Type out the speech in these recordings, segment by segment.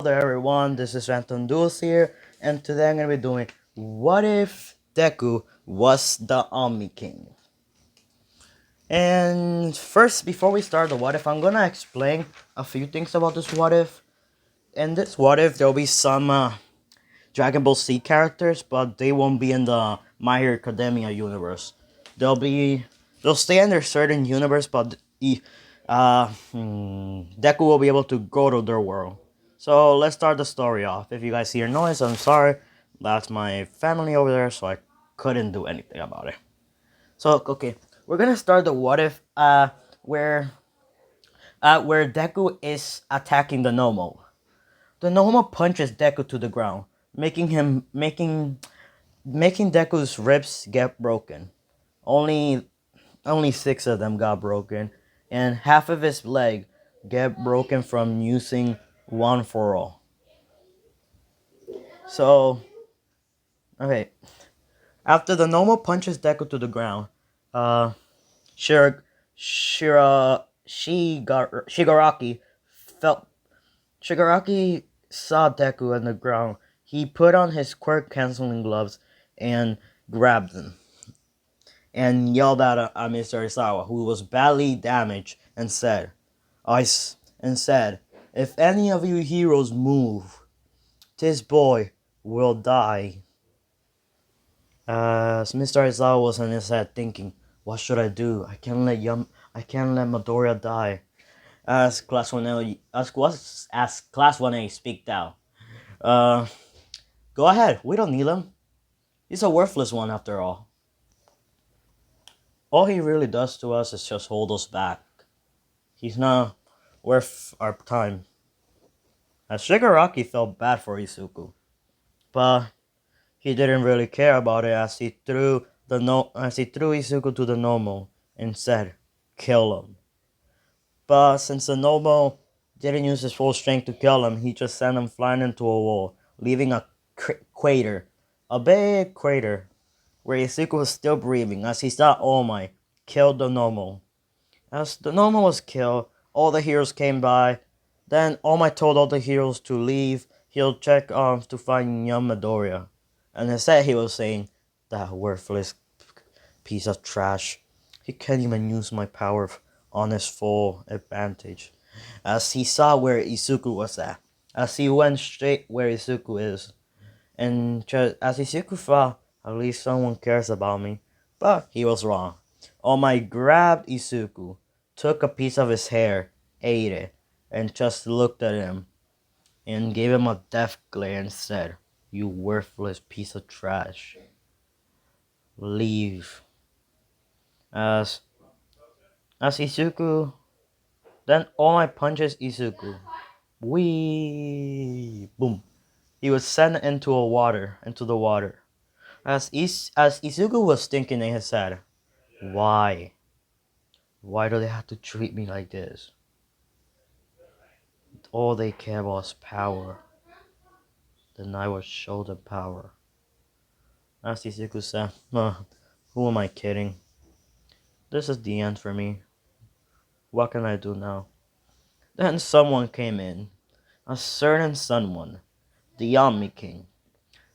there everyone, this is Anton Dulce here, and today I'm gonna be doing what if Deku was the Omni King. And first, before we start the what if, I'm gonna explain a few things about this what if. In this what if, there'll be some Dragon Ball Z characters, but they won't be in the My Hero Academia universe. They'll stay in their certain universe, but Deku will be able to go to their world. So let's start the story off. If you guys hear noise, I'm sorry. That's my family over there, so I couldn't do anything about it. So okay, we're gonna start the what if where where Deku is attacking the Nomo. The Nomo punches Deku to the ground, making Deku's ribs get broken. Only only six of them got broken, and half of his leg get broken from using one for all. So okay, after the Nomo punches Deku to the ground, uh, Shigaraki felt Shigaraki saw Deku on the ground. He put on his quirk canceling gloves and grabbed him and yelled at Mr. Isawa, who was badly damaged, and said, if any of you heroes move, this boy will die." As Mr. Aizawa was on his head thinking, what should I do? I can't let Midoriya die. As Class 1A speaked out. Uh, Go ahead, we don't need him. He's a worthless one after all. All he really does to us is just hold us back. He's not worth our time. As Shigaraki felt bad for Izuku, but he didn't really care about it as he threw Izuku to the Nomo and said, "Kill him." But since the Nomo didn't use his full strength to kill him, he just sent him flying into a wall, leaving crater, a big crater, where Izuku was still breathing as he saw Omai kill the Nomo. As the Nomo was killed, all the heroes came by. Then Omai told all the heroes to leave. He'll check to find young Midoriya. And instead he was saying, "That worthless piece of trash. He can't even use my power on his full advantage." As he saw where Izuku was at. As he went straight where Izuku is. And as Izuku thought, at least someone cares about me. But he was wrong. Omai grabbed Izuku, took a piece of his hair, ate it, and just looked at him and gave him a death glare and said, "You worthless piece of trash. Leave." As as Izuku then Omai punches Izuku. Wee boom. He was sent into the water. As Izuku was thinking in his head, why? Why do they have to treat me like this? All they care about is power. Then I will show them power. As Izuku said, who am I kidding? This is the end for me. What can I do now? Then someone came in. A certain someone. The Omni King.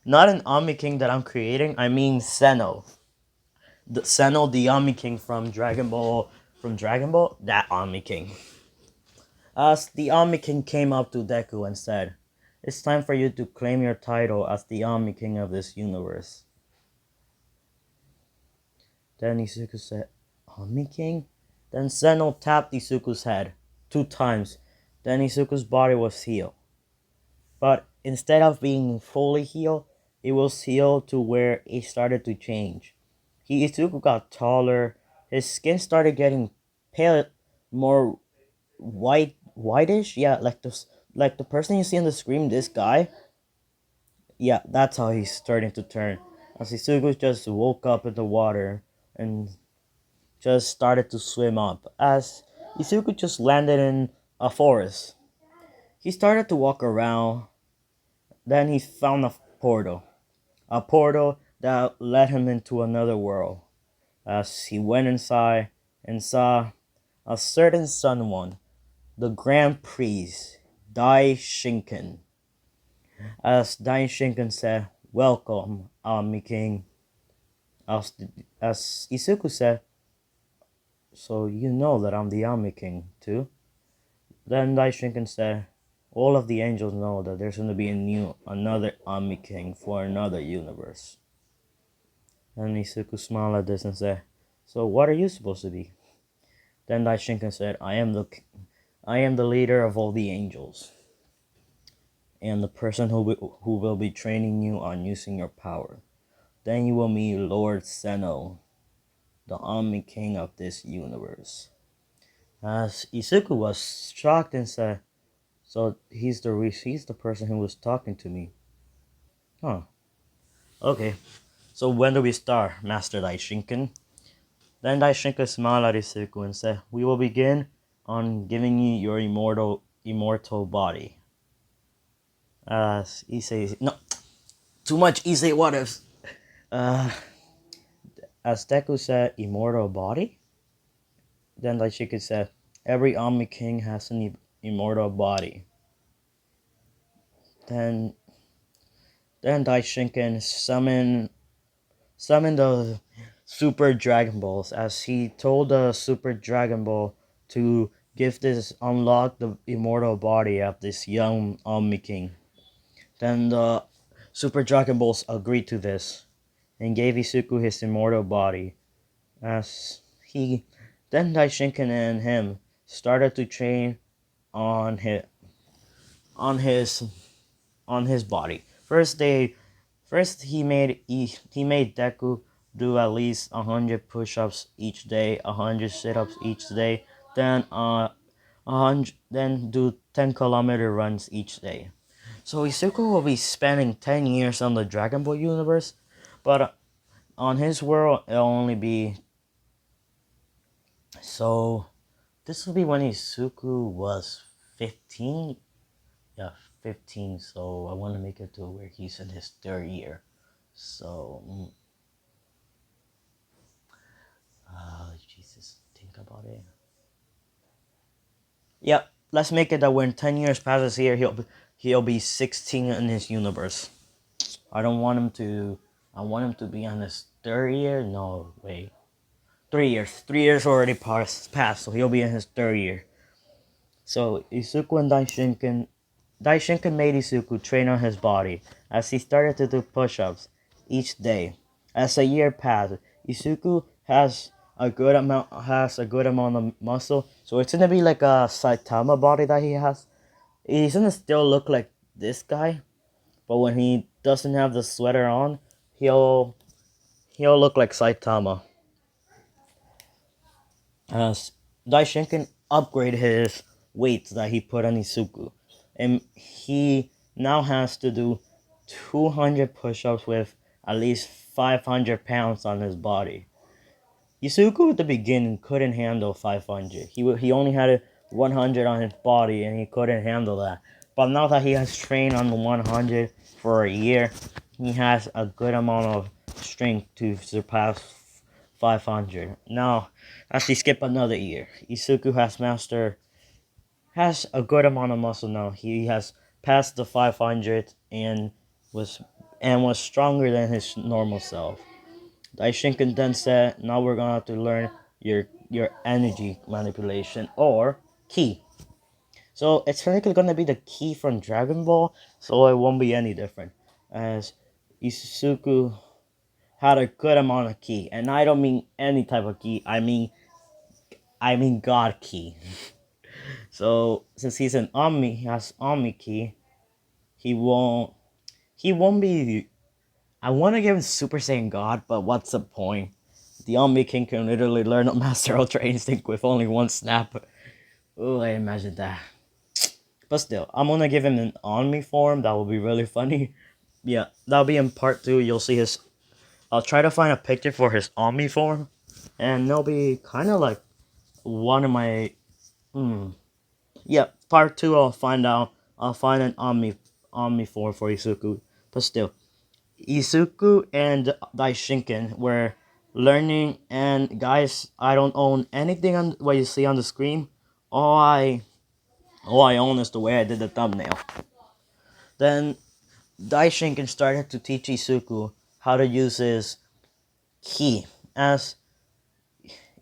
Not an Omni King that I'm creating, I mean Seno. Seno, the Omni King from Dragon Ball. From Dragon Ball? That Omni King. As the Omni King came up to Deku and said, "It's time for you to claim your title as the Omni King of this universe." Then Izuku said, "Omni King?" Then Seno tapped Izuku's head 2 times. Then Izuku's body was healed. But instead of being fully healed, it was healed to where it started to change. Izuku got taller, his skin started getting pale, more whitish. Yeah, like the person you see on the screen, this guy. Yeah, that's how he's starting to turn. As Izuku just woke up in the water and just started to swim up. As Izuku just landed in a forest, he started to walk around. Then he found a portal that led him into another world. As he went inside and saw a certain someone, the Grand Priest, Dai Shinken. As Daishinkan said, "Welcome, Ami King." As, as Isuku said, "So you know that I'm the Ami King, too?" Then Daishinkan said, "All of the angels know that there's going to be another Ami King for another universe." And Isuku smiled at this and said, "So what are you supposed to be?" Then Daishinkan said, I am the leader of all the angels, and the person who will be training you on using your power. Then you will meet Lord Seno, the Omni King of this universe." As Isuku was shocked and said, "So he's the person who was talking to me." Huh. Okay. So when do we start, Master Daishinkan? Then Daishinkan smiled at Isuku and said, "We will begin on giving you your immortal body." Issei, no, too much Issei what ifs. Uh, as Deku said, "Immortal body?" Then Daishinkan said, "Every Omni King has an immortal body." Then then Daishinkan summoned the Super Dragon Balls as he told the Super Dragon Ball to unlock the immortal body of this young Omni King. Then the Super Dragon Balls agreed to this and gave Isuku his immortal body. As he then Daishinkan and him started to train on his on his on his body. First he made Deku do at least 100 push-ups each day, 100 sit-ups each day, then 100 then do 10-kilometer runs each day. So Isuku will be spending 10 years on the Dragon Ball universe, but on his world it'll only be so this will be when Isuku was 15. Yeah, 15. So I want to make it to where he's in his third year. So, Jesus, think about it. Yep, let's make it that when 10 years passes here, he'll be 16 in his universe. I don't want him to. I want him to be on his third year. No way. 3 years. 3 years already passed, so he'll be in his third year. So Isuku and Daishinkan made Isuku train on his body as he started to do push-ups each day. As a year passed, Isuku has a good amount of muscle, so it's gonna be like a Saitama body that he has. He's gonna still look like this guy, but when he doesn't have the sweater on, he'll he'll look like Saitama. As Daishinkan upgraded his weights that he put on Isuku, and he now has to do 200 push-ups with at least 500 pounds on his body. Isuku at the beginning couldn't handle 500. He only had 100 on his body and he couldn't handle that. But now that he has trained on the 100 for a year, he has a good amount of strength to surpass 500. Now, as he skip another year, Isuku has a good amount of muscle now. He has passed the 500 was was stronger than his normal self. Daishinkan then said, "Now we're gonna have to learn your energy manipulation or ki." So it's technically gonna be the ki from Dragon Ball, so it won't be any different. As Isuzu had a good amount of ki, and I don't mean any type of ki. I mean God ki. So since he's an Omni, he has Omni ki. He won't. He won't be. I want to give him Super Saiyan God, but what's the point? The Omni King can literally learn a Master Ultra Instinct with only one snap. Oh, I imagine that. But still, I'm gonna give him an Omni form. That will be really funny. Yeah, that'll be in part 2. You'll see his. I'll try to find a picture for his Omni form, and they'll be kind of like one of my. Yeah, part 2. I'll find out. I'll find an Omni form for Isuku. But still, Isuku and Daishinken were learning, and guys, I don't own anything on what you see on the screen. All I own is the way I did the thumbnail. Then Daishinken started to teach Izuku how to use his ki. As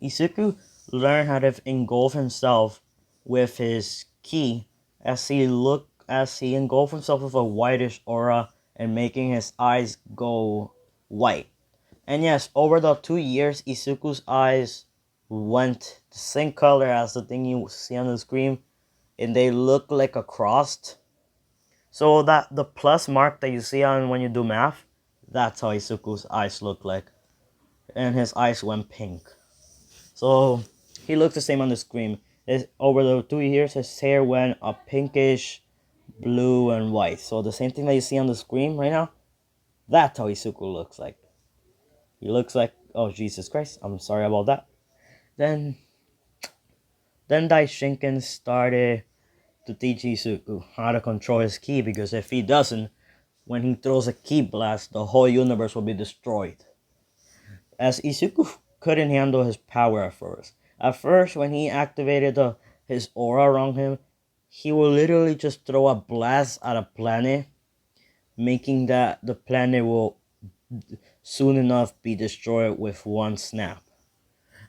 Izuku learned how to engulf himself with his ki, as he engulfed himself with a whitish aura and making his eyes go white. And yes, over the 2 years, Izuku's eyes went the same color as the thing you see on the screen, and they look like a cross. So that the plus mark that you see on when you do math, that's how Izuku's eyes look like. And his eyes went pink. So he looks the same on the screen. Over the 2 years, his hair went a pinkish, blue, and white. So the same thing that you see on the screen right now, that's how Izuku looks like. He looks like, oh Jesus Christ, I'm sorry about that. Then, then Daishinken started to teach Izuku how to control his ki, because if he doesn't, when he throws a ki blast, the whole universe will be destroyed. As Izuku couldn't handle his power at first. At first, when he activated his aura around him, he will literally just throw a blast at a planet, making that the planet will soon enough be destroyed with one snap.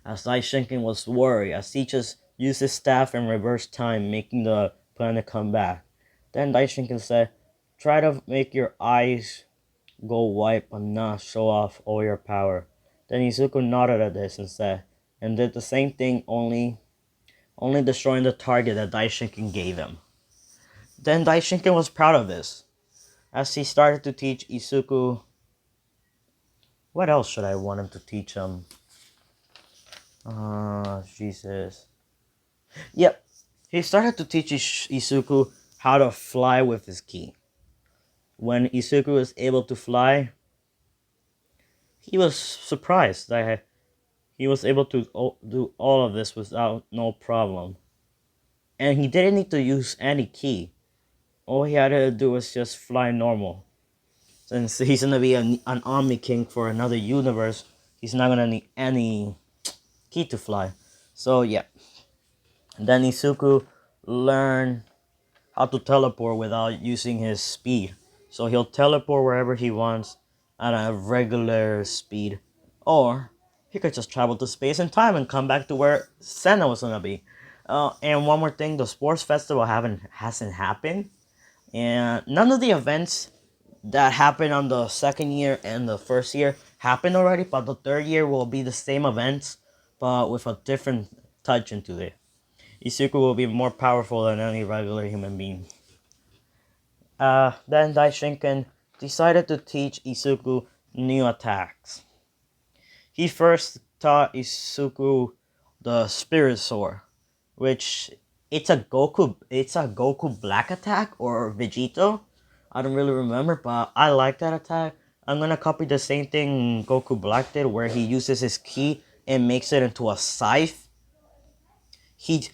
As Daishinken was worried, as he just used his staff and reversed time, making the planet come back. Then Daishinken said, try to make your eyes go white but not show off all your power. Then Izuku nodded at this and said, and did the same thing, only destroying the target that Daishinken gave him. Then Daishinken was proud of this, as he started to teach Izuku. What else should I want him to teach him? Jesus. Yep. He started to teach Izuku how to fly with his ki. When Izuku was able to fly, he was surprised that he was able to do all of this without no problem. And he didn't need to use any ki. All he had to do was just fly normal. Since he's gonna be an Omni King for another universe, he's not gonna need any ki to fly. So yeah. Then Izuku learned how to teleport without using his speed. So he'll teleport wherever he wants at a regular speed. Or he could just travel to space and time and come back to where Senna was gonna be. And one more thing, the sports festival hasn't happened. And none of the events that happened on the second year and the first year happened already, but the third year will be the same events, but with a different touch into it. Izuku will be more powerful than any regular human being. Then Daishinken decided to teach Izuku new attacks. He first taught Izuku the Spirit Sword, which it's a Goku Black attack or Vegito. I don't really remember, but I like that attack. I'm gonna copy the same thing Goku Black did, where he uses his ki and makes it into a scythe. He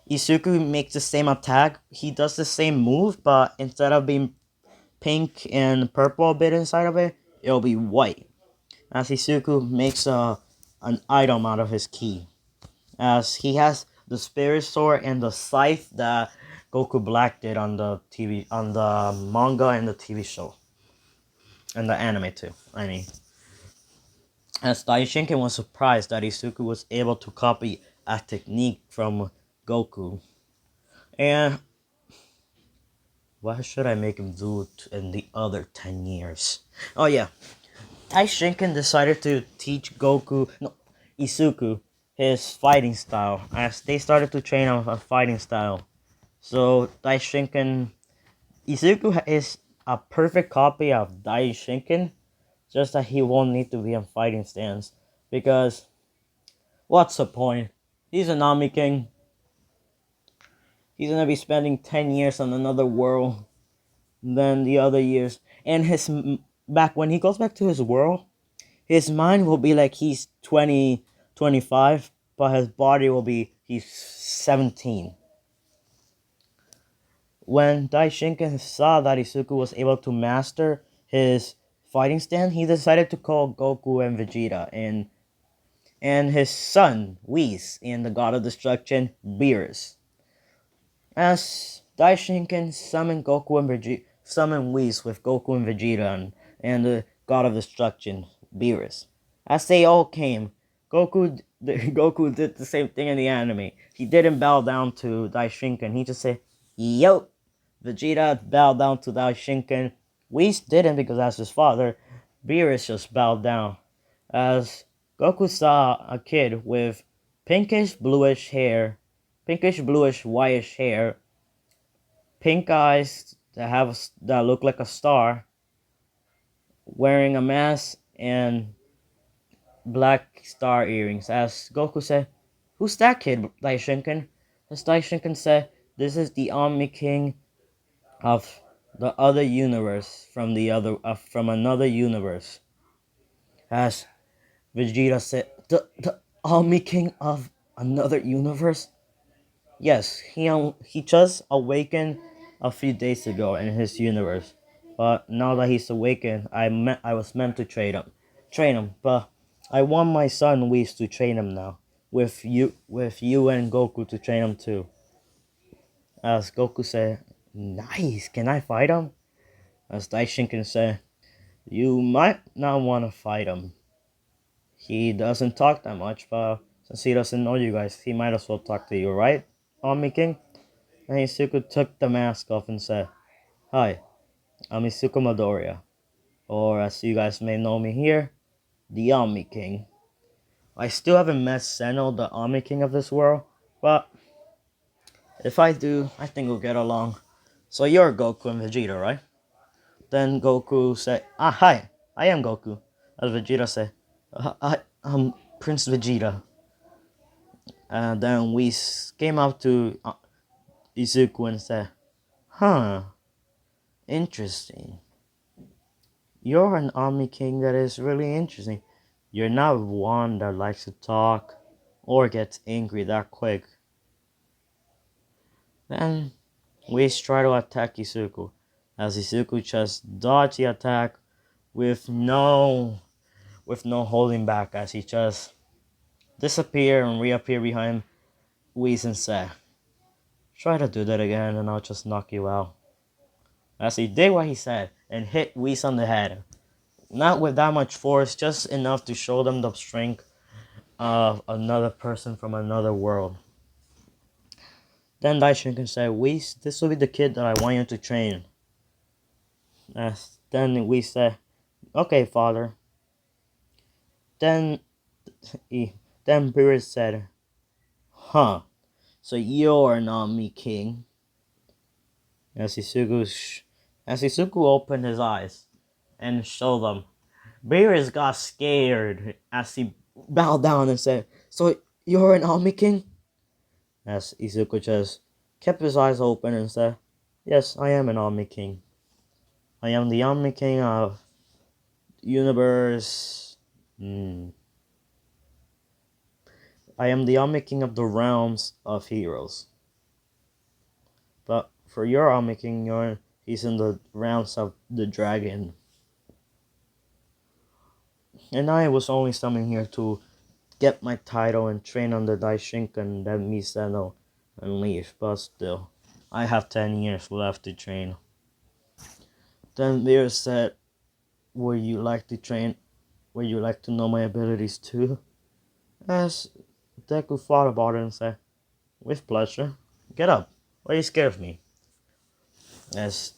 Izuku makes the same attack. He does the same move, but instead of being pink and purple a bit inside of it, it'll be white. As Izuku makes an item out of his ki. As he has the Spirit Sword and the scythe that Goku Black did on the manga and the TV show. And the anime too, I mean. As Daishinken was surprised that Izuku was able to copy a technique from Goku. And what should I make him do in the other 10 years? Oh yeah, Taishinken decided to teach Izuku his fighting style, as they started to train on a fighting style. So Izuku is a perfect copy of Daishinken, just that he won't need to be on fighting stance, because what's the point? He's an Omni King. He's gonna be spending 10 years on another world than the other years, and back when he goes back to his world, his mind will be like he's 20, 25, but his body will be he's 17. When Daishinken saw that Izuku was able to master his fighting stance, he decided to call Goku and Vegeta and his son Whis and the God of Destruction Beerus. As Daishinken summoned summoned Whis with Goku and Vegeta and the God of Destruction, Beerus. As they all came, Goku did the same thing in the anime. He didn't bow down to Daishinkan. He just said, "Yo." Vegeta bowed down to Daishinkan. Whis didn't because that's his father. Beerus just bowed down. As Goku saw a kid with pinkish bluish hair, pinkish bluish whitish hair, pink eyes that look like a star, wearing a mask and black star earrings. As Goku said, "Who's that kid, Daishinkan?" As Daishinkan said, "This is the Omni King of the other universe from another universe." As Vegeta said, "The Omni King of another universe?" Yes, he just awakened a few days ago in his universe, but now that he's awakened, I was meant to train him. But I want my son Whis to train him now, with you and Goku to train him too. As Goku said, "Nice, can I fight him?" As Daishinkan said, "You might not want to fight him. He doesn't talk that much, but since he doesn't know you guys, he might as well talk to you, right, Omni King?" And Isuku took the mask off and said, "Hi, I'm Isuku Midoriya, or as you guys may know me here, the Omni King. I still haven't met Seno, the Omni King of this world, but if I do, I think we'll get along. So you're Goku and Vegeta, right?" Then Goku said, hi, I am Goku." As Vegeta said, I'm Prince Vegeta." And then we came up to Izuku and said, "Huh, interesting. You're an Omni King that is really interesting. You're not one that likes to talk or gets angry that quick." Then we try to attack Izuku, as Izuku just dodged the attack with no holding back, as he just disappear and reappear behind Whis and said, "Try to do that again and I'll just knock you out." As he did what he said and hit Whis on the head. Not with that much force, just enough to show them the strength of another person from another world. Then Daishinkan said, "Whis, this will be the kid that I want you to train." Then Whis said, "Okay, father." Then then Beerus said, "Huh, so you're not me, king." As Isuku opened his eyes and showed them, Beerus got scared as he bowed down and said, "So you're an Omni King?" As Izuku just kept his eyes open and said, "Yes, I am an Omni King. I am the Omni King of universe. I am the Omni King of the realms of heroes. But for your Omni King, he's in the realms of the dragon. And I was only summoned here to get my title and train under Daishinkan, then Miseno, and leave. But still, I have 10 years left to train." Then Beerus said, "Would you like to train? Would you like to know my abilities too?" As Deku thought about it and said, "With pleasure. Get up. Why are you scared of me?" As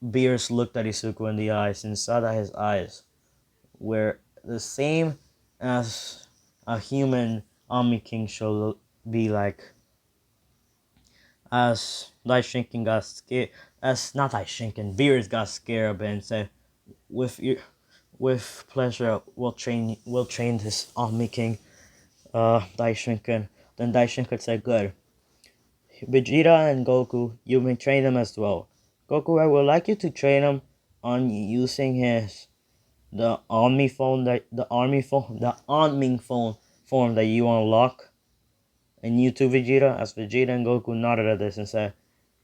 Beerus looked at Isuku in the eyes and saw that his eyes were the same as a human Omni King should be like. As Daishinkan got scared, as not Daishinkan, Beerus got scared a bit and said, with pleasure, we'll train this Omni King, Daishinkan." Then Daishinkan said, "Good. Vegeta and Goku, you may train them as well. Goku, I would like you to train him on using the Omni phone the Omni phone form that you unlock. And you too, Vegeta." As Vegeta and Goku nodded at this and said,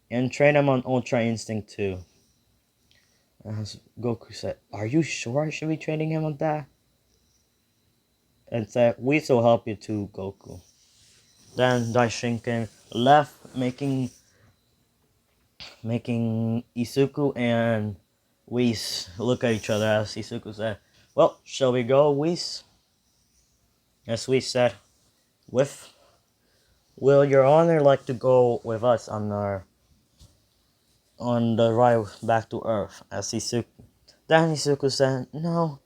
"And train him on Ultra Instinct too." As Goku said, "Are you sure I should be training him on that?" And said, "We will help you too, Goku." Then Daishinkan left, making Isuku and Whis look at each other as Isuku said, "Well, shall we go, Whis?" As Whis said, "With will your honor like to go with us on the ride back to Earth?" As Isuku, then Isuku said, "No.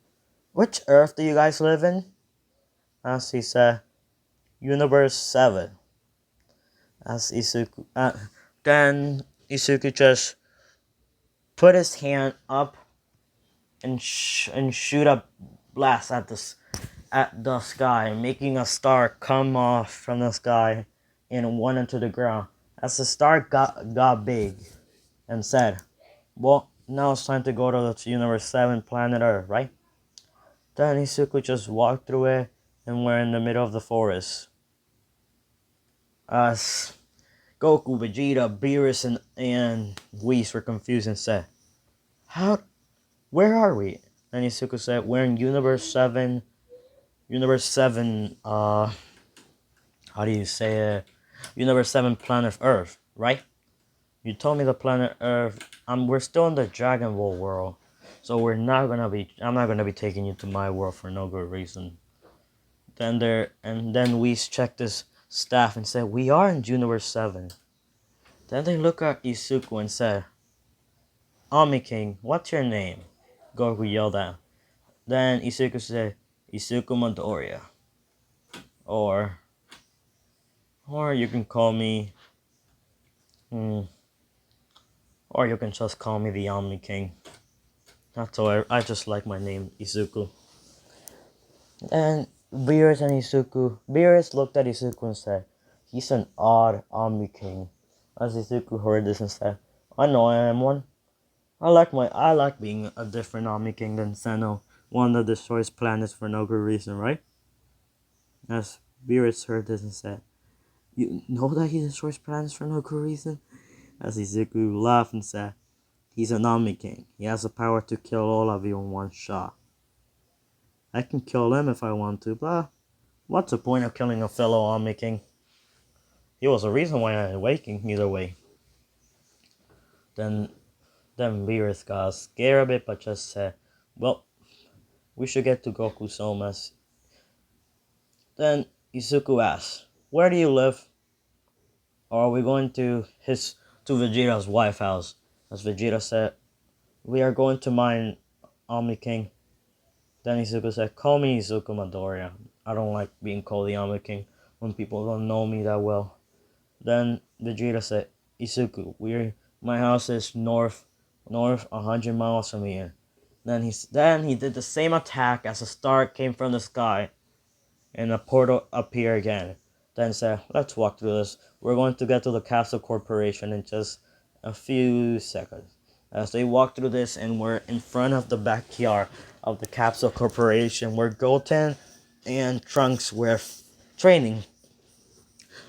Which Earth do you guys live in?" As he said, "Universe 7." As Isuku, then Isuku just put his hand up and shoot a blast at the sky, making a star come off from the sky and went into the ground. As the star got big and said, "Well, now it's time to go to the Universe 7 planet Earth, right?" Then Isuku just walked through it and we're in the middle of the forest. As Goku, Vegeta, Beerus, and Whis were confused and said, "How? Where are we?" And Isuku said, "We're in Universe 7. Universe 7, how do you say it? Universe 7 planet Earth, right? You told me the planet Earth. We're still in the Dragon Ball world. So I'm not gonna be taking you to my world for no good reason." Then we checked this staff and said, "We are in Universe 7. Then they look at Isuku and said, "Omni King, what's your name?" Goku yelled out. Then Isuku said, "Isuku Midoriya. Or, or you can call me, hmm, or you can just call me the Omni King. That's all. I just like my name, Isuku." And Beerus looked at Isuku and said, "He's an odd Omni King." As Isuku heard this and said, "I know I am one. I like being a different Omni King than Seno, one that destroys planets for no good reason, right?" As Beerus heard this and said, "You know that he destroys planets for no good reason?" As Izuku laughed and said, "He's an Omni King. He has the power to kill all of you in one shot. I can kill him if I want to, but what's the point of killing a fellow Omni King? He was the reason why I awakened either way." Then then Beerus got scared a bit but just said, "Well, we should get to Goku's home." As then Izuku asked, "Where do you live? Or are we going to Vegeta's wife house?" As Vegeta said, "We are going to mine Omni King." Then Izuku said, "Call me Izuku Midoriya. I don't like being called the Omni King when people don't know me that well." Then Vegeta said, "Izuku, my house is north 100 miles from here." Then he did the same attack as a star came from the sky and a portal appeared again. Then said, "Let's walk through this. We're going to get to the Castle Corporation in just a few seconds." As they walked through this and were in front of the backyard of the Capsule Corporation where Goten and Trunks were training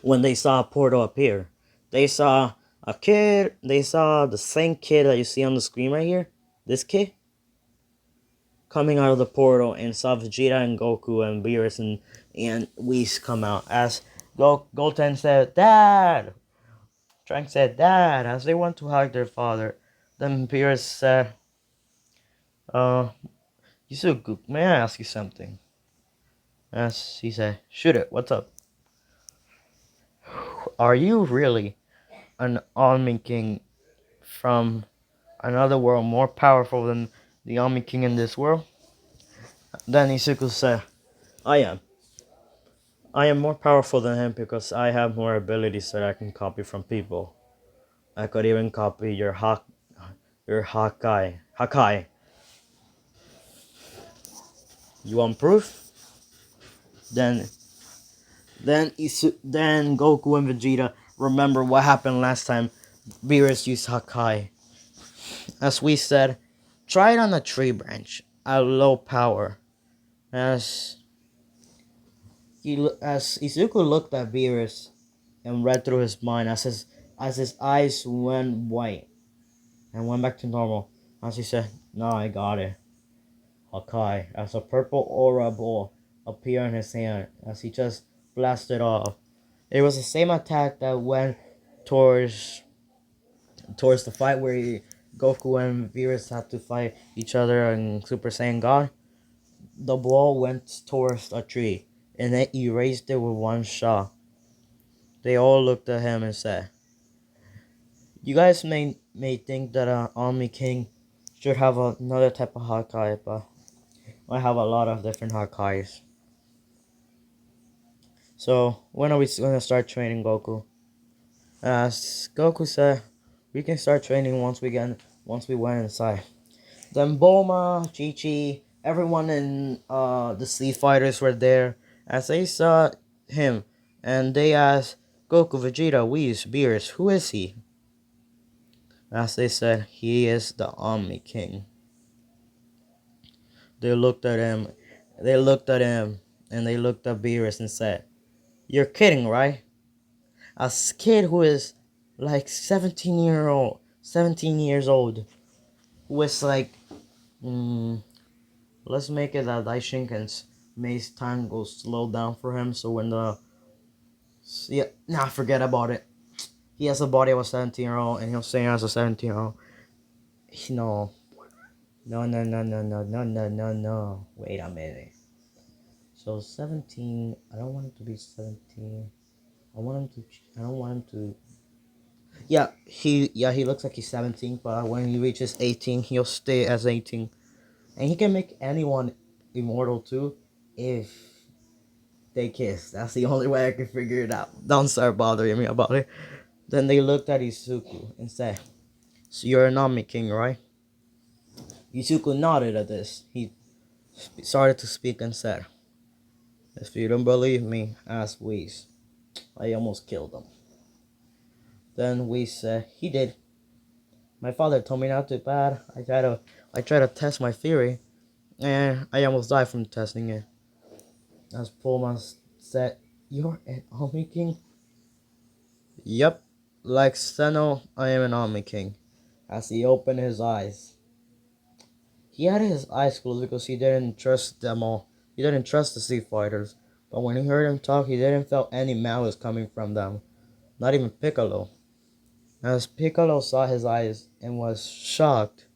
when they saw a portal appear. They saw the same kid that you see on the screen right here. This kid coming out of the portal and saw Vegeta and Goku and Beerus and Whis come out. As Goten said, "Dad!" Trunks said, "Dad!" As they went to hug their father. Then Beerus said, uh, "Yusuke, may I ask you something?" As he said, "Shoot it, what's up?" "Are you really an Omni King from another world more powerful than the Omni King in this world?" Then Isuku said, "I am. I am more powerful than him because I have more abilities that I can copy from people. I could even copy your Hakai. You want proof?" Then then Goku and Vegeta remember what happened last time Beerus used Hakai. As we said, try it on a tree branch at low power. As as Izuku looked at Beerus and read through his mind as his eyes went white and went back to normal. As he said, "No, I got it." Hakai, as a purple aura ball appeared in his hand as he just blasted off. It was the same attack that went towards towards the fight where Goku and Beerus had to fight each other in Super Saiyan God. The ball went towards a tree and it erased it with one shot. They all looked at him and said, "You guys may think that Omni King should have another type of Hakai, but I have a lot of different Hakais. So when are we gonna start training Goku?" As Goku said, "We can start training once we went inside." Then Bulma, Chi-Chi, everyone in the Sea Fighters were there as they saw him, and they asked Goku, Vegeta, Whis, Beerus, who is he? As they said, he is the Omni King. They looked at him, they looked at him, and they looked at Beerus and said, "You're kidding, right? A kid who is like 17 years old, who is like, let's make it that Daishinkan's May's time goes slow down for him. So when yeah, nah, forget about it. He has a body of a 17-year-old, and he'll say as a 17-year-old. No, no. Wait a minute. So 17. I don't want him to be 17. I want him to. I don't want him to. He looks like he's 17, but when he reaches 18, he'll stay as 18, and he can make anyone immortal too, if they kiss. That's the only way I can figure it out. Don't start bothering me about it. Then they looked at Izuku and said, "So you're an Omni King, right?" Izuku nodded at this. He started to speak and said, "If you don't believe me, ask Whis. I almost killed him." Then Whis said, "He did. My father told me not to, but I tried to test my theory, and I almost died from testing it." As Pullman said, "You're an Omni King?" "Yep. Like Seno, I am an Omni King." As he opened his eyes, he had his eyes closed because he didn't trust them all. He didn't trust the Sea Fighters. But when he heard him talk, he didn't feel any malice coming from them. Not even Piccolo. As Piccolo saw his eyes and was shocked,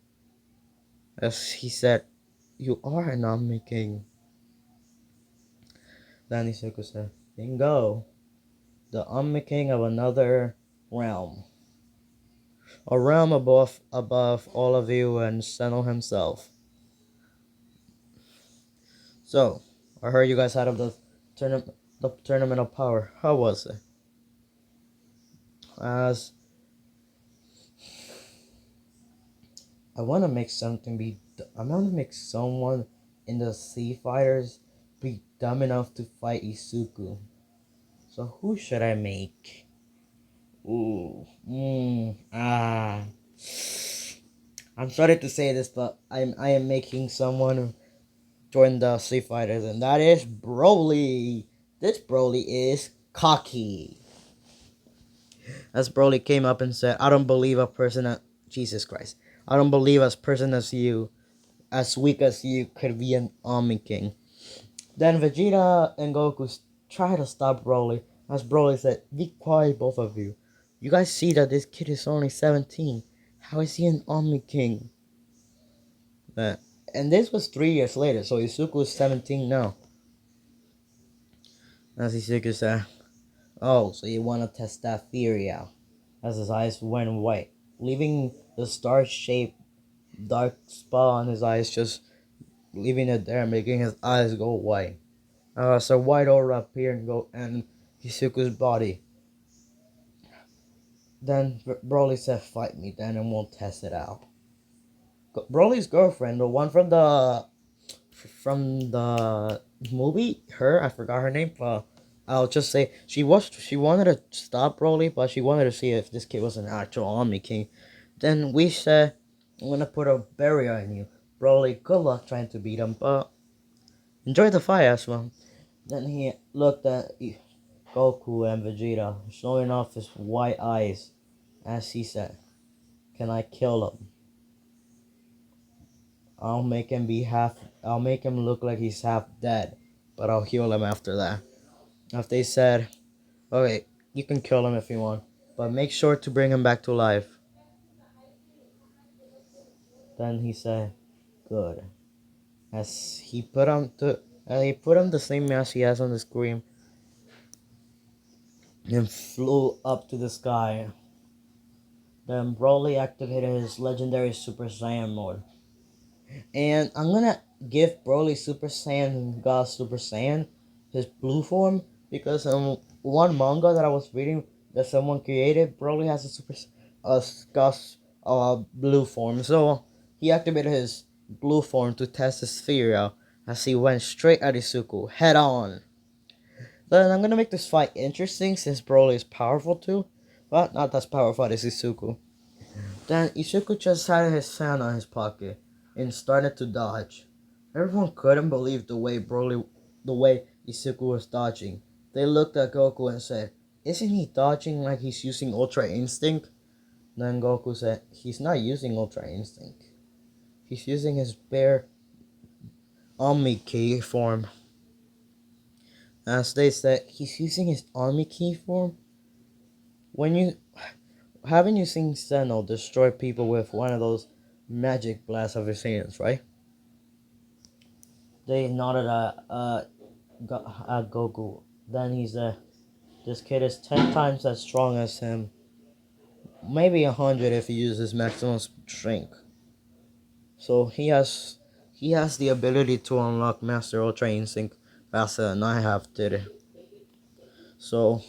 as he said, "You are an Omni King." Then Izuku said, "Bingo. The Omni King of another realm. A realm above all of you and Seno himself." So, I heard you guys had of the tournament of power. How was it? As I want to make something be, I want to make someone in the Sea Fighters be dumb enough to fight Isuku. So who should I make? Ooh, I'm sorry to say this, but I am making someone join the Sea Fighters, and that is Broly. This Broly is cocky. As Broly came up and said, "I don't believe a person that Jesus Christ. I don't believe a person as you, as weak as you, could be an Omni King." Then Vegeta and Goku try to stop Broly. As Broly said, "Be quiet, both of you. You guys see that this kid is only 17. How is he an Omni King?" Uh, and this was 3 years later, so Izuku is 17 now. As Izuku said, "Oh, so you want to test that theory out?" As his eyes went white, leaving the star-shaped dark spot on his eyes, just leaving it there, making his eyes go white. So white aura appeared and Izuku's body. Then Broly said, "Fight me then and we'll test it out." Broly's girlfriend, the one from the movie, I forgot her name, but I'll just say she wanted to stop Broly, but she wanted to see if this kid was an actual Omni King. Then we said, "I'm gonna put a barrier in you, Broly. Good luck trying to beat him, but enjoy the fight as well." Then he looked at Goku and Vegeta, showing off his white eyes, as he said, "Can I kill him? I'll make him be half. I'll make him look like he's half dead, but I'll heal him after that." If they said, "Okay, you can kill him if you want, but make sure to bring him back to life." Then he said, "Good." As he put on the same mask he has on the screen and flew up to the sky. Then Broly activated his legendary Super Saiyan mode. And I'm gonna give Broly Super Saiyan God Super Saiyan his blue form because one manga that I was reading that someone created, Broly has a God blue form. So he activated his blue form to test the sphere out as he went straight at Izuku head on. Then I'm gonna make this fight interesting since Broly is powerful too, but not as powerful as Izuku. Then Izuku just had his hand on his pocket and started to dodge. Everyone couldn't believe the way Izuku was dodging. They looked at Goku and said, "Isn't he dodging like he's using Ultra Instinct?" Then Goku said, "He's not using Ultra Instinct. He's using his bare Omni Key form." As they said, he's using his Omni Key form. When you haven't you seen Senno destroy people with one of those magic blasts of his hands, right? They nodded at Goku. Then he said, "This kid is 10 times as strong as him. Maybe 100 if he uses maximum strength. So he has the ability to unlock Master Ultra Instinct faster than I have did. So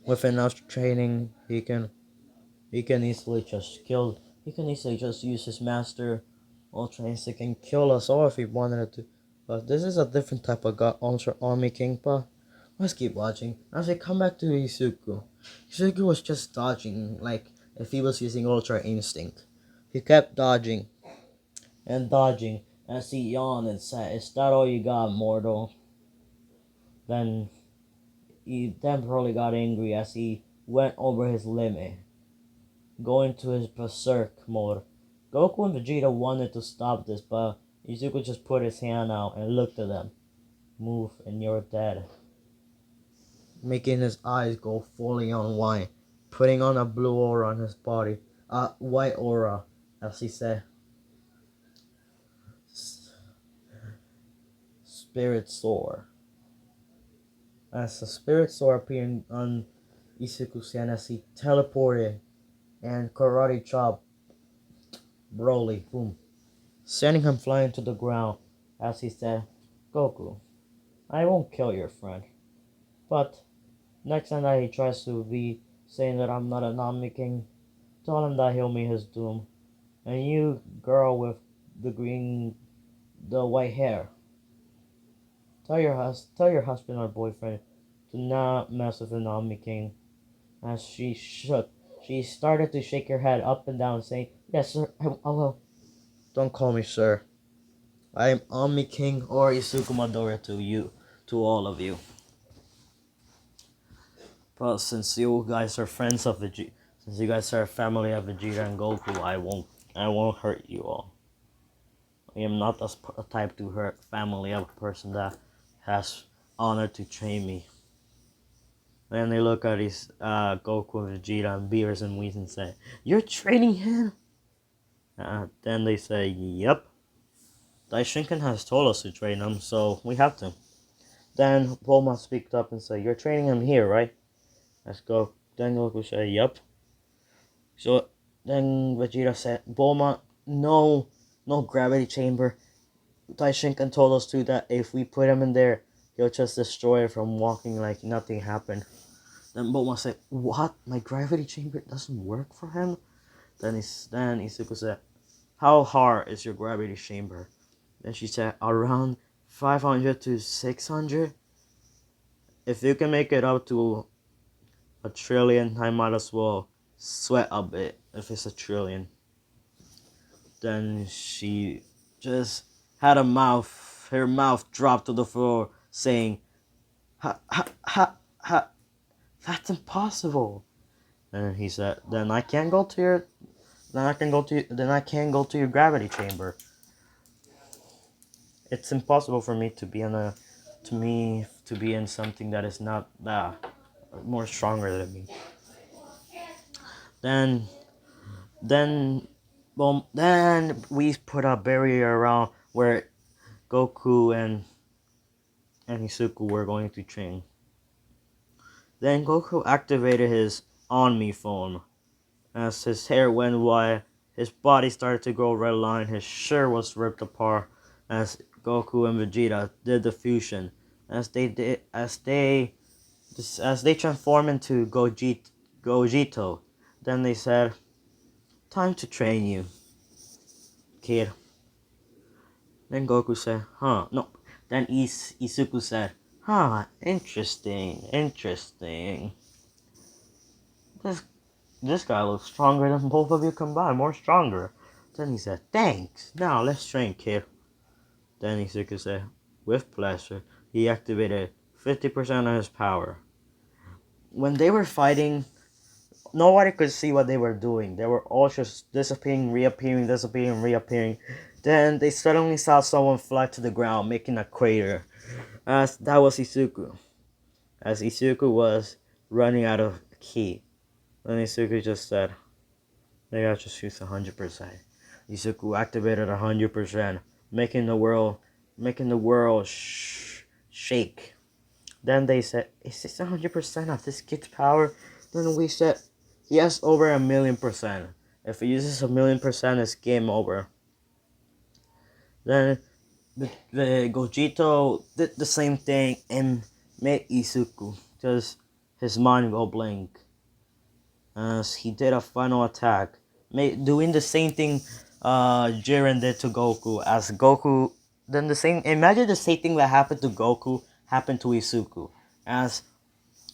with enough training, he can easily just kill. He can easily just use his Master Ultra Instinct and kill us all if he wanted to. But this is a different type of God Ultra Army King. But let's keep watching. As we come back to Izuku, Izuku was just dodging like if he was using Ultra Instinct. He kept dodging and dodging as he yawned and said, "Is that all you got, mortal?" Then he then probably got angry as he went over his limit, going to his berserk mode. Goku and Vegeta wanted to stop this, but Izuku just put his hand out and looked at them. "Move and you're dead." Making his eyes go fully on white, putting on a blue aura on his body, a white aura, as he said. Spirit Sword. As the Spirit Sword appeared on Izuku's hand as he teleported and karate chop Broly, boom, sending him flying to the ground as he said, "Goku, I won't kill your friend, but next time that he tries to be saying that I'm not a Nami King, tell him that he'll meet his doom. And you, girl with the white hair, tell your husband or boyfriend to not mess with the Nami King." As she shook, she started to shake her head up and down, saying, "Yes, sir, I will." "Don't call me sir. I am Omni King or Izuku Madara to you, to all of you. But since you guys are friends of Vegeta, since you guys are a family of Vegeta and Goku, I won't hurt you all. I am not the type to hurt family of a person that has honor to train me." Then they look at his Goku and Vegeta and Beerus and Whis and say, "You're training him?" Then they say, "Yep. Daishinkan has told us to train him, so we have to." Then Bulma speaked up and said, "You're training him here, right?" Let's go. Then Goku said, "Yep." So then Vegeta said, "Bulma, no gravity chamber. Daishinkan told us to that if we put him in there, he'll just destroy it from walking like nothing happened." Then Bulma said, "What? My gravity chamber doesn't work for him?" Then Izuku said, "How hard is your gravity chamber?" Then she said, "Around 500 to 600. If you can make it up to a trillion, I might as well sweat a bit if it's a trillion." Then she just had her mouth dropped to the floor, saying, "Ha, ha, ha, ha, that's impossible." And he said, "Then I can't go to your, then I can't go to your gravity chamber. It's impossible for me to be to be in something that is not that more stronger than me." Then then Well, then we put a barrier around where Goku and Isuku were going to train. Then Goku activated his omni form. As his hair went white, his body started to grow red line, his shirt was ripped apart as Goku and Vegeta did the fusion. As they transformed into Gogito, then they said, "Time to train you, kid." Then Goku said, "Huh, no." Then Isuku said, "Huh, interesting. This this guy looks stronger than both of you combined, more stronger." Then he said, "Thanks. Now let's train, kid." Then Isuku said, "With pleasure." He activated 50% of his power. When they were fighting, nobody could see what they were doing. They were all just disappearing, reappearing. Then they suddenly saw someone fly to the ground, making a crater. As that was Isuku. As Isuku was running out of ki. Then Isuku just said, "They got just use 100%." Isuku activated 100%, making the world shake. Then they said, "Is this 100% of this kid's power?" Then we said, "Yes, over 1,000,000%. If he uses 1,000,000%, it's game over." Then the Gogito did the same thing and made Isuku just his mind go blank as he did a final attack, doing the same thing Jiren did to Goku. As Goku, then the same. Imagine the same thing that happened to Goku happened to Isuku. As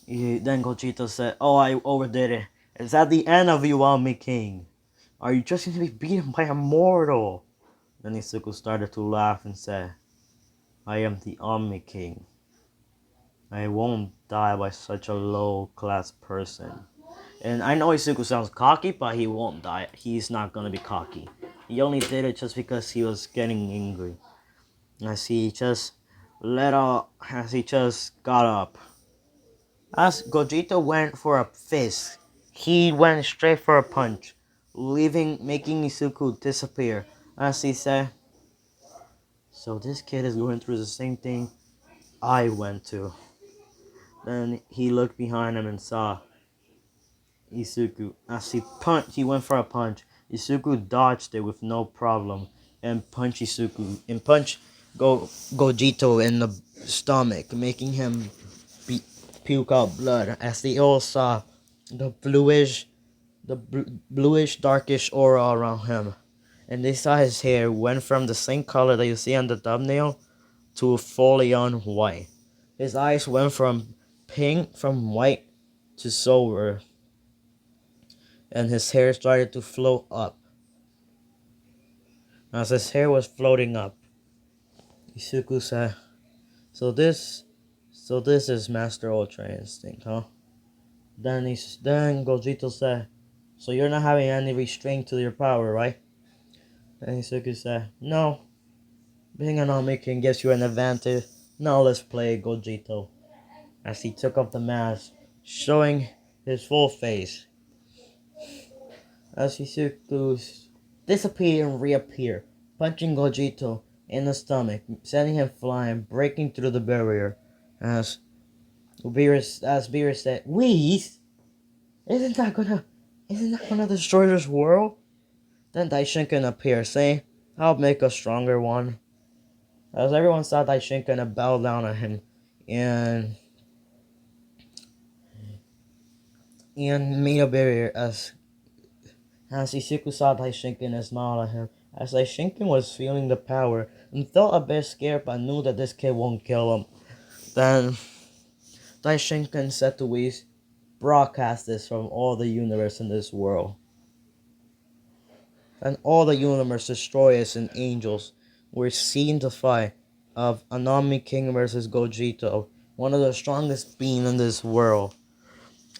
then Gogeta said, "Oh, I overdid it. It's at the end of you, Omni King. Are you just going to be beaten by a mortal?" Then Isuku started to laugh and said, "I am the Omni King. I won't die by such a low-class person." And I know Isuku sounds cocky, but he won't die. He's not gonna be cocky. He only did it just because he was getting angry. As he just got up. As Gogeta went for a fist, he went straight for a punch, making Isuku disappear. As he said, "So this kid is going through the same thing I went to." Then he looked behind him and saw Isuku. As he went for a punch. Isuku dodged it with no problem and punched Gogito in the stomach, making him puke out blood. As they all saw the bluish darkish aura around him, and they saw his hair went from the same color that you see on the thumbnail to fully on white. His eyes went from white to silver, and his hair started to float up. As his hair was floating up, Isuku said, So this is Master Ultra Instinct, huh?" Then Gogito said, "So you're not having any restraint to your power, right?" Then Isuku said, "No, being an Omni can gives you an advantage. Now let's play, Gogito." As he took off the mask, showing his full face. As Isuku disappear and reappear, punching Gogito in the stomach, sending him flying, breaking through the barrier. As Beerus said, "Whis, isn't that gonna destroy this world?" Then Daishinkan appeared, saying, "I'll make a stronger one." As everyone saw Daishinkan bow down at him, and made a barrier as Isuku saw Daishinkan and smiled at him. As Daishinkan was feeling the power and felt a bit scared but knew that this kid won't kill him. Then Daishinkan said to Whis, "Broadcast this from all the universe in this world." And all the universe destroyers and angels were seen to fight of Anami King versus Gogito, one of the strongest beings in this world.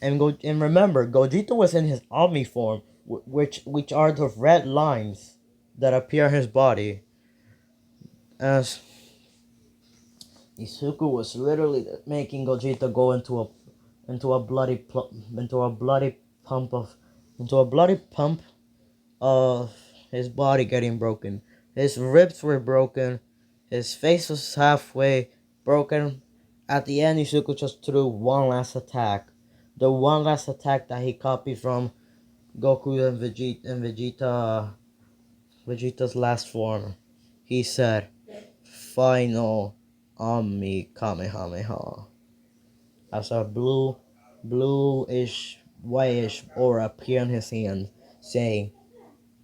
And remember, Gogito was in his Omni form, which are the red lines that appear in his body. As Isuku was literally making Gogito go into a bloody pump of into a bloody pump of his body getting broken. His ribs were broken. His face was halfway broken. At the end, Izuku just threw one last attack. The one last attack that he copied from Goku and Vegeta's last form. He said, "Final Omni Kamehameha." As a bluish, whitish aura appeared in his hand, saying,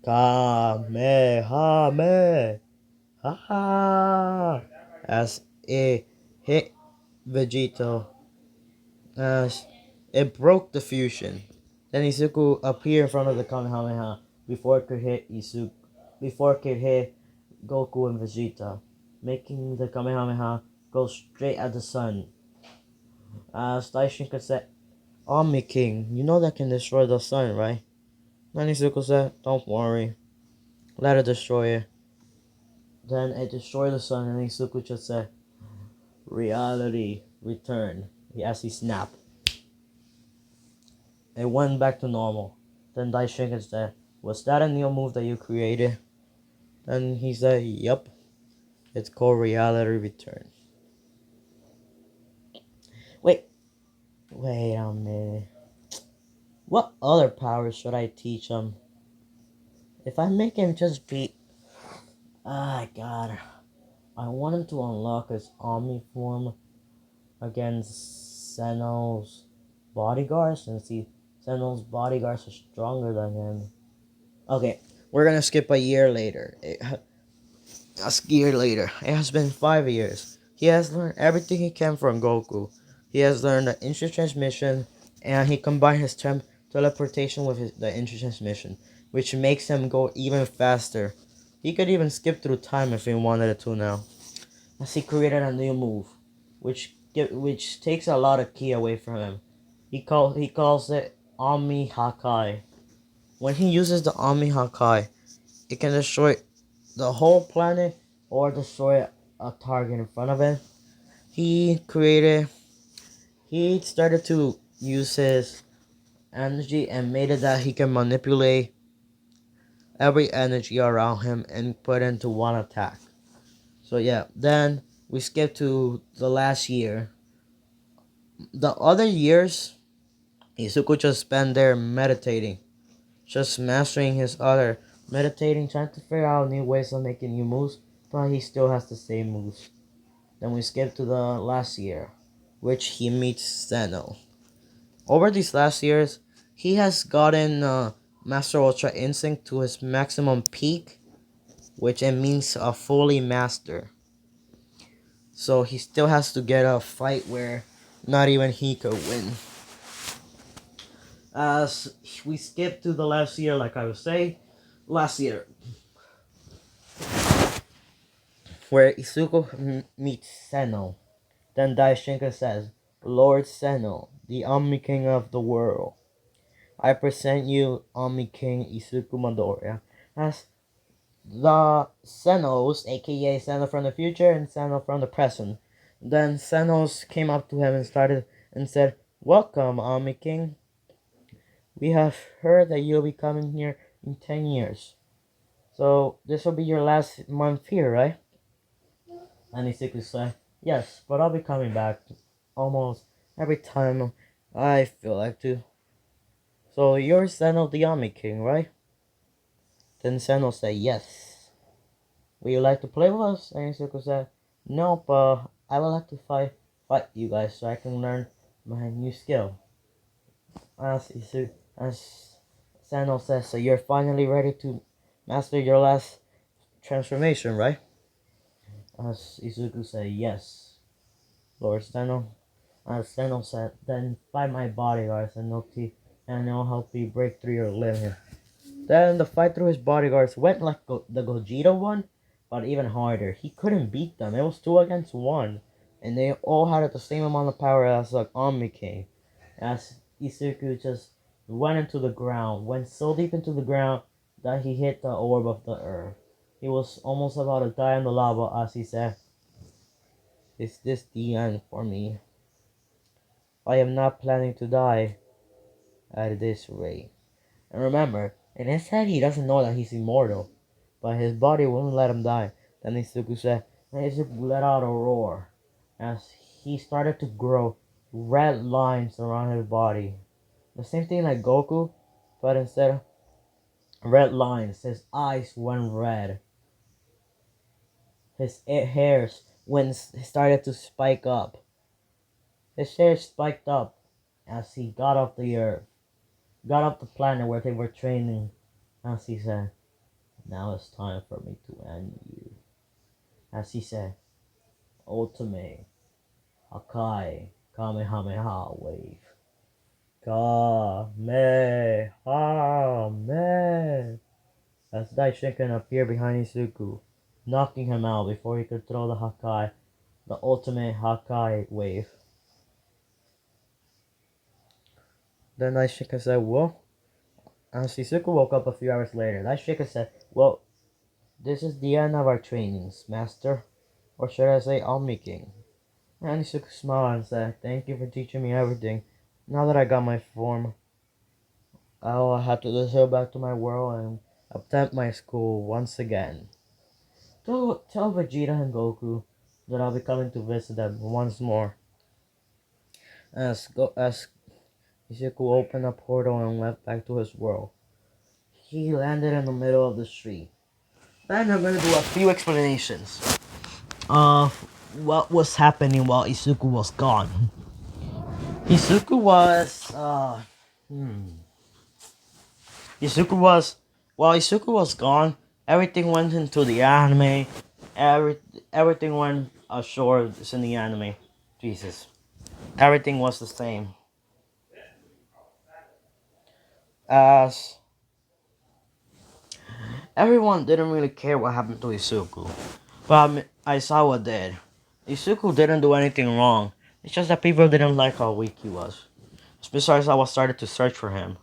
Kamehameha, as it hit Vegeta, as it broke the fusion. Then Izuku appeared in front of the Kamehameha before it could hit Goku and Vegeta, making the Kamehameha go straight at the sun. As Daishinka said, Omni King, you know that can destroy the sun, right? Then Izuku said, don't worry, let it destroy it. Then it destroyed the sun, and Izuku just said, reality return. As he snapped. It went back to normal. Then Daishinka said, was that a new move that you created? Then he said, yep. It's called reality return. Wait a minute. What other powers should I teach him? If I make him just be... God. I want him to unlock his Omni form against Senno's bodyguards, and see Senno's bodyguards are stronger than him. Okay, we're gonna skip a year later. A year later. It has been 5 years. He has learned everything he can from Goku. He has learned the instant transmission, and he combined his teleportation with the instant transmission, which makes him go even faster. He could even skip through time if he wanted to now. As he created a new move, which takes a lot of ki away from him. He calls it Omni Hakai. When he uses the Omni Hakai, it can destroy the whole planet or destroy a target in front of it. He started to use his energy and made it that he can manipulate every energy around him and put into one attack. So yeah, then we skip to the last year. The other years, Izuku just spent there meditating, just mastering his other, meditating, trying to figure out new ways of making new moves, but he still has the same moves. Then we skip to the last year, which he meets Senno. Over these last years, he has gotten Master Ultra Instinct to his maximum peak, which it means a fully master. So he still has to get a fight where not even he could win. As we skip to the last year, like I was saying, last year, where Izuku meets Senno. Then Daishinka says, Lord Senno, the Omni King of the world, I present you Omni King Izuku Midoriya as the Sennos, aka Senno from the future and Senno from the present. Then Sennos came up to him and said, welcome, Omni King. We have heard that you'll be coming here in 10 years. So this will be your last month here, right? And Izuku said, yes, but I'll be coming back almost every time I feel like to. So you're Senno the Omni King, right? Then Senno said, yes. Would you like to play with us? And Izuku said, no, but I would like to fight you guys so I can learn my new skill. As Senno says, so you're finally ready to master your last transformation, right? As Izuku said, yes, Lord Senno. As Senno said, then fight my bodyguards and they'll help you break through your limit. Then the fight through his bodyguards went like the Gogeta one, but even harder. He couldn't beat them. It was 2 against 1. And they all had the same amount of power as like Omni King. As Izuku just went into the ground, went so deep into the ground that he hit the orb of the earth. He was almost about to die in the lava as he said, is this the end for me? I am not planning to die at this rate. And remember, in his head he doesn't know that he's immortal. but his body wouldn't let him die. Then Izuku said, and Izuku let out a roar as he started to grow red lines around his body. The same thing like Goku, but instead of red lines, his eyes went red. His hairs started to spike up. His hair spiked up as he got off the earth, got off the planet where they were training. As he said, "Now it's time for me to end you." As he said, "Ultimate Hakai Kamehameha wave. Kamehameha." As Daishinkan appeared behind Izuku, knocking him out before he could throw the Hakai, the ultimate Hakai wave. Then Daishinkan said, "Well," as Izuku woke up a few hours later, Daishinkan said, "Well, this is the end of our trainings, Master. Or should I say Omni King?" And Izuku smiled and said, "Thank you for teaching me everything. Now that I got my form, I'll have to just go back to my world and attempt my school once again. Tell Vegeta and Goku that I'll be coming to visit them once more." As Izuku opened a portal and went back to his world, he landed in the middle of the street. Then I'm gonna do a few explanations of what was happening while Izuku was gone. Izuku was hmm. Izuku was While Izuku was gone, everything went into the anime. Every Everything went ashore in the anime. Jesus. Everything was the same. As everyone didn't really care what happened to Izuku. But Aizawa did. Izuku didn't do anything wrong. It's just that people didn't like how weak he was. Besides, I was started to search for him.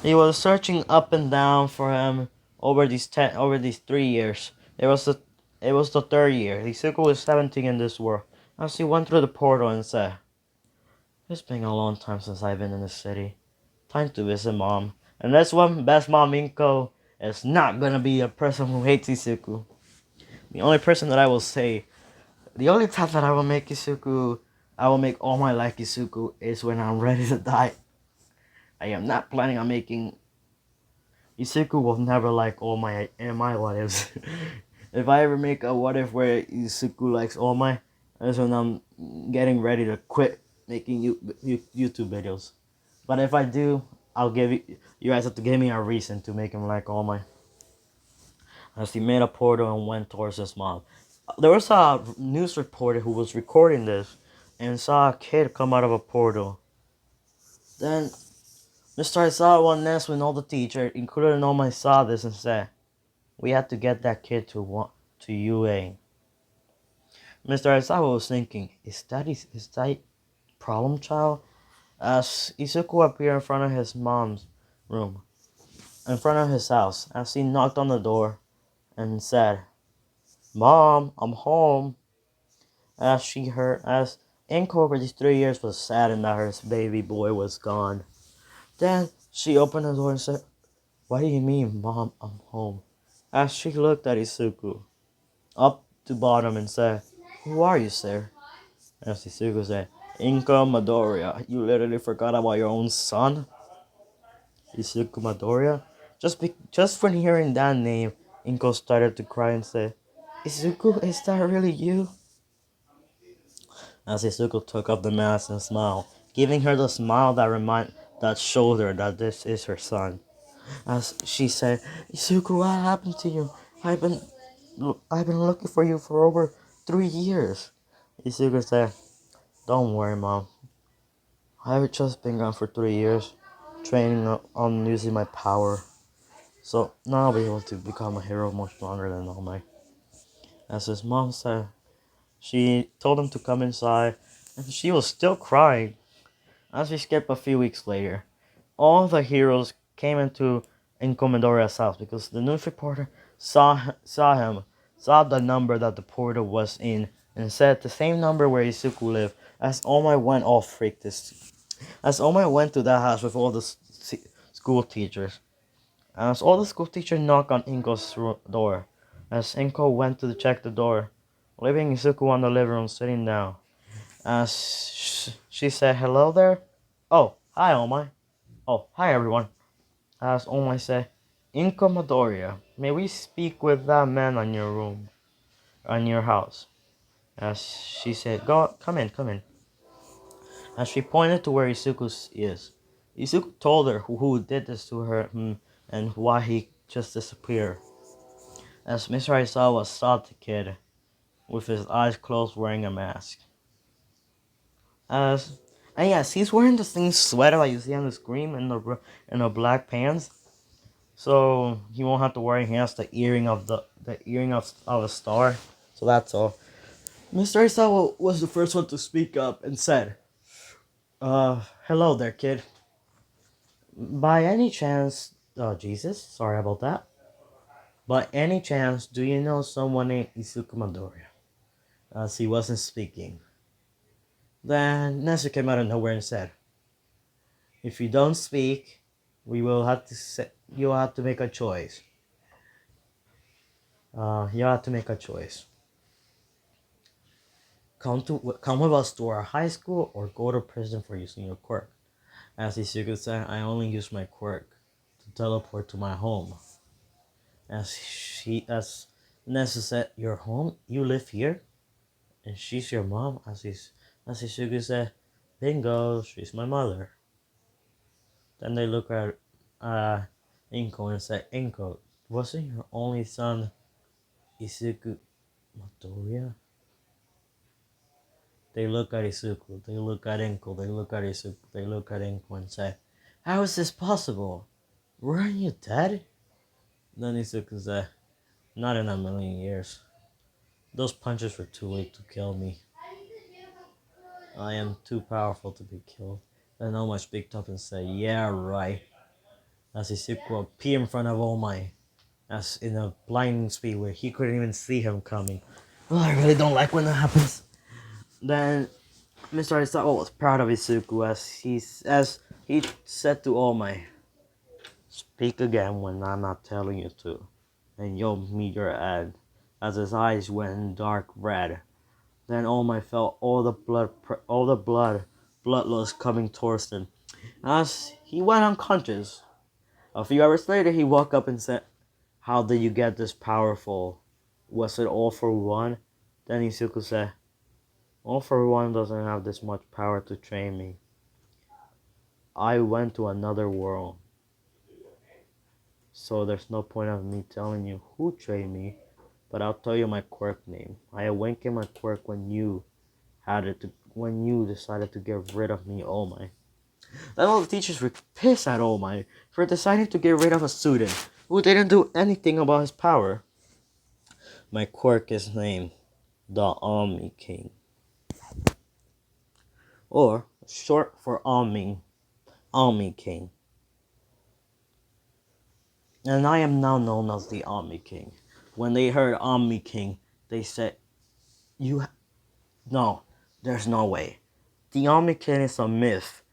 He was searching up and down for him over these 3 years. It was the third year. Izuku was 17 in this world. As he went through the portal and said, "It's been a long time since I've been in the city. Time to visit mom." And this one, best mom Inko is not gonna be a person who hates Izuku. The only person that I will say, the only time that I will make all my life Izuku is when I'm ready to die. I am not planning on making Izuku will never like all my in my what ifs. If I ever make a what if where Izuku likes all my, that's when I'm getting ready to quit making YouTube videos. But if I do, I'll give you guys have to give me a reason to make him like all my. As he made a portal and went towards his mom. There was a news reporter who was recording this and saw a kid come out of a portal. Then Mr. Aizawa Ness and all the teachers, including Noma, saw this and said, "We have to get that kid to UA." Mr. Aizawa was thinking, is that problem child? As Izuku appeared in front of his mom's room, in front of his house, as he knocked on the door and said, "Mom, I'm home." As Inko over these 3 years was saddened that her baby boy was gone. Then she opened the door and said, "What do you mean, Mom, I'm home?" As she looked at Izuku, up to bottom and said, "Who are you, sir?" As Izuku said, "Inko Midoriya, you literally forgot about your own son?" Izuku Midoriya? Just when hearing that name, Inko started to cry and said, "Izuku, is that really you?" As Izuku took off the mask and smiled, giving her the smile that showed her that this is her son. As she said, "Izuku, what happened to you? I've been I've been looking for you for over 3 years." Izuku said, "Don't worry, Mom. I've just been gone for 3 years, training on using my power. So now I'll be able to become a hero much stronger than All Might." As his mom said, she told him to come inside, and she was still crying. As we skip a few weeks later, all the heroes came into Midoriya's house because the news reporter saw the number that the portal was in, and said the same number where Izuku lived. As Omai went all freaked, as Omai went to that house with all the school teachers, As all the school teacher knocked on Inko's door. As Inko went to check the door, leaving Izuku on the living room sitting down. As she said, "Hello there." "Oh, hi, Omai." "Oh, hi, everyone." As Omai said, "Inko Midoriya, may we speak with that man on your room, on your house?" As she said, "Go, come in, come in." As she pointed to where Izuku is. Izuku told her who did this to her and why he just disappeared. As Mr. Aizawa saw the kid, with his eyes closed wearing a mask. As and yes, he's wearing the same sweater like you see on the screen in the black pants. So he won't have to worry. He has the earring of the earring of a star. So that's all. Mr. Aizawa was the first one to speak up and said, hello there, kid. By any chance, oh Jesus, sorry about that. By any chance, do you know someone named Izuku Midoriya?" As he wasn't speaking. Then Nezu came out of nowhere and said, "If you don't speak, we will have to you'll have to make a choice. You'll have to make a choice. Come with us to our high school or go to prison for using your quirk." As Izuku said, "I only use my quirk to teleport to my home." As Nezu said, "Your home? You live here? And she's your mom?" As Izuku said, "Bingo, she's my mother." Then they look at Inko and say, "Inko, wasn't your only son Izuku Midoriya?" They look at Izuku, they look at Inko, they look at Izuku, they look at Inko and say, "How is this possible? Weren't you dead?" Then Izuku said, "Not in a million years. Those punches were too late to kill me. I am too powerful to be killed." Then All Might speaked up and said, "Yeah, right." As Izuku appeared in front of All Might, as in a blinding speed where he couldn't even see him coming. Oh, I really don't like when that happens. Then Mr. Aizawa was proud of Izuku as he said to All Might, "Speak again when I'm not telling you to, and you'll meet your end." As his eyes went dark red, then All Might felt all the bloodlust coming towards him. As he went unconscious, a few hours later he woke up and said, "How did you get this powerful? Was it all for one?" Then Izuku said, "All for one doesn't have this much power to train me. I went to another world, so there's no point of me telling you who trained me, but I'll tell you my quirk name. I awakened my quirk when you decided to get rid of me, All Might." Then all the teachers were pissed at All Might for deciding to get rid of a student who didn't do anything about his power. "My quirk is named the Omni King, or short for Omni King. And I am now known as the Omni King." When they heard Omni King, they said, No, there's no way. The Omni King is a myth.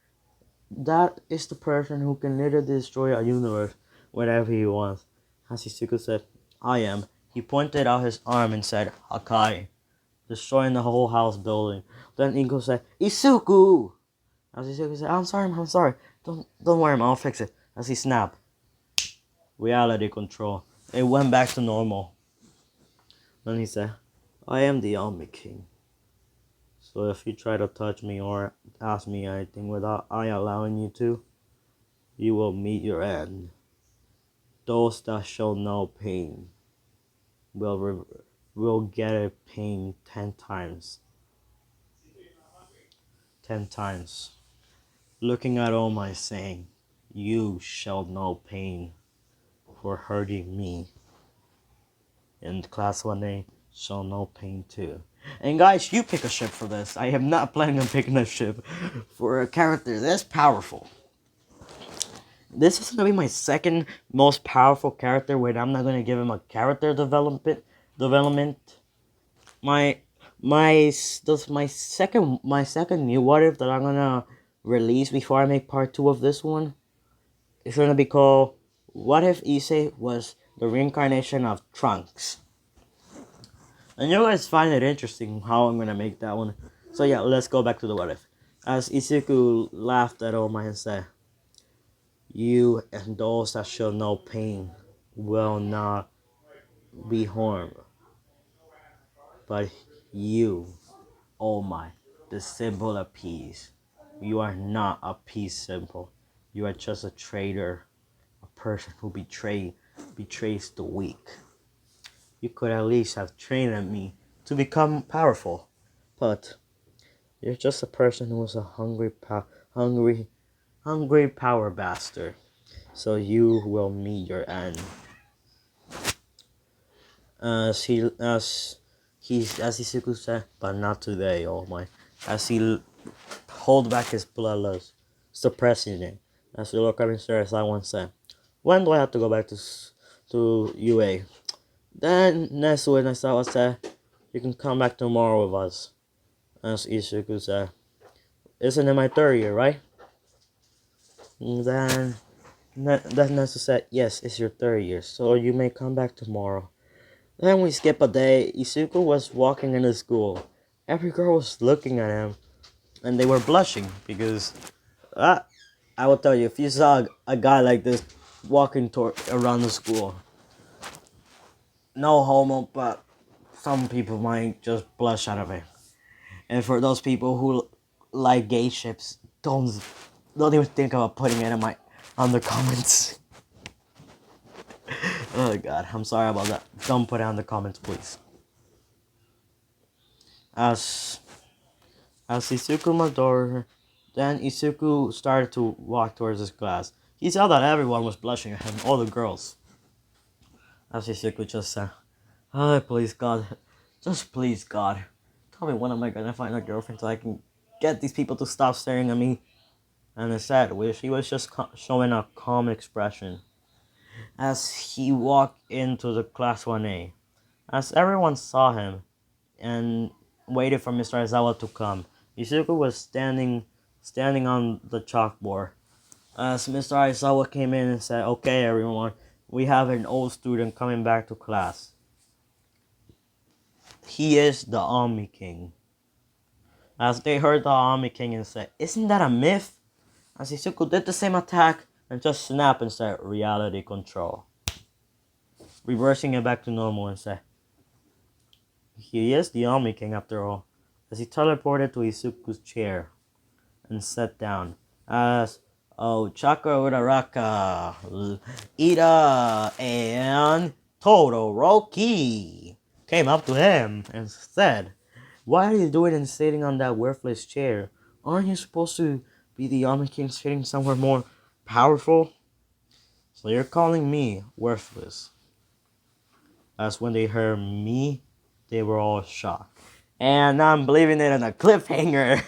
That is the person who can literally destroy a universe whenever he wants." Hashizuku said, "I am." He pointed out his arm and said, "Hakai," destroying the whole house building. Then Inko said, "Isuku!" Hashizuku said, I'm sorry. Don't worry, man, I'll fix it." As he snapped, reality control. It went back to normal. Then he said, "I am the Omni King. So if you try to touch me or ask me anything without I allowing you to, you will meet your end. Those that show no pain will get a pain 10 times. 10 times." Looking at All Might saying, "You shall know pain for hurting me. And Class 1A shall know pain too." And guys, you pick a ship for this. I am not planning on picking a ship for a character this powerful. This is gonna be my second most powerful character where I'm not gonna give him a character development. My second new what if that I'm gonna release before I make part 2 of this one. It's gonna be called What if Issei was the reincarnation of Trunks? And you guys find it interesting how I'm gonna make that one. So yeah, let's go back to the what if. As Izuku laughed at Omai and said, "You and those that show no pain will not be harmed. But you, Omai, the symbol of peace. You are not a peace symbol. You are just a traitor, a person who betrays the weak. You could at least have trained me to become powerful, but you're just a person who was a hungry power bastard. So you will meet your end." As Izuku said, "But not today, oh my." As he hold back his bloodlust, suppressing it. As he looked up and stared, someone said, "When do I have to go back to UA?" Then Nesu and Aizawa said, "You can come back tomorrow with us." As Izuku said, "Isn't it my third year, right?" Then Nesu said, "Yes, it's your third year, so you may come back tomorrow." Then we skip a day. Izuku was walking into school. Every girl was looking at him, and they were blushing because I will tell you, if you saw a guy like this walking around the school, no homo, but some people might just blush out of it. And for those people who like gay ships, don't even think about putting it in on the comments. Oh god, I'm sorry about that. Don't put it on the comments, please. As Izuku Mador, then Izuku started to walk towards his class. He saw that everyone was blushing at him, all the girls. As Izuku just said, "Oh, please God, just please God, tell me when am I gonna find a girlfriend so I can get these people to stop staring at me." And instead, he was just showing a calm expression as he walked into the class 1A. As everyone saw him and waited for Mr. Aizawa to come, Izuku was standing on the chalkboard. As Mr. Aizawa came in and said, "Okay, everyone, we have an old student coming back to class. He is the Omni King." As they heard the Omni King and said, "Isn't that a myth?" As Izuku did the same attack and just snapped and said, "Reality control." Reversing it back to normal and said, "He is the Omni King after all." As he teleported to Izuku's chair and sat down. As Chaka Uraraka, Ida, and Todoroki came up to him and said, "Why are you doing and sitting on that worthless chair? Aren't you supposed to be the Omni King sitting somewhere more powerful? So you're calling me worthless?" As when they heard me, they were all shocked. And now I'm leaving it on a cliffhanger.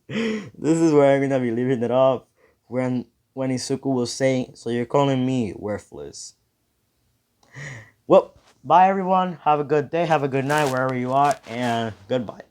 This is where I'm gonna be leaving it off. When Izuku was saying, "So you're calling me worthless?" Well, bye everyone. Have a good day. Have a good night wherever you are, and goodbye.